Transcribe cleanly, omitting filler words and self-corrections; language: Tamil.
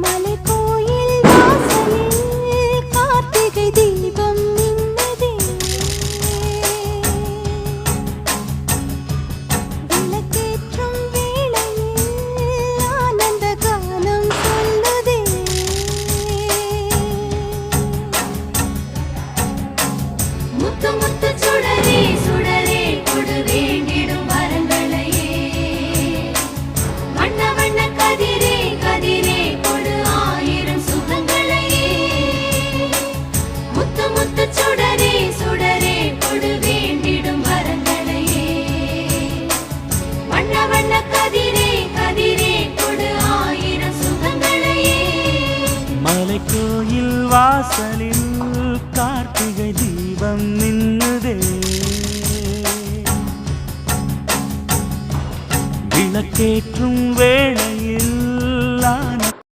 மலைக்கோயில் வாசலில் கார்த்திகை தீபம் மின்னுதே. விளக்கேற்றும் வேளையில் ஆனந்த கானம் சொல்லுதே. முத்து முத்து சுடரே சுடரே கொடு வேண்டிடும் வரங்களையே. வண்ண வண்ண கதிரே கதிரே கொடு ஆயிரம் சுகங்களையே. முத்து முத்து சுடரே சுடரே கொடு வேண்டிடும் வரங்களையே. வண்ண வண்ண கதிரே கதிரே கொடு ஆயிரம் சுகங்களையே. மலைக்கோயில் வாசலில் கார்த்திகை தீபம் மின்னுதே. விளக்கேற்றும் வேளை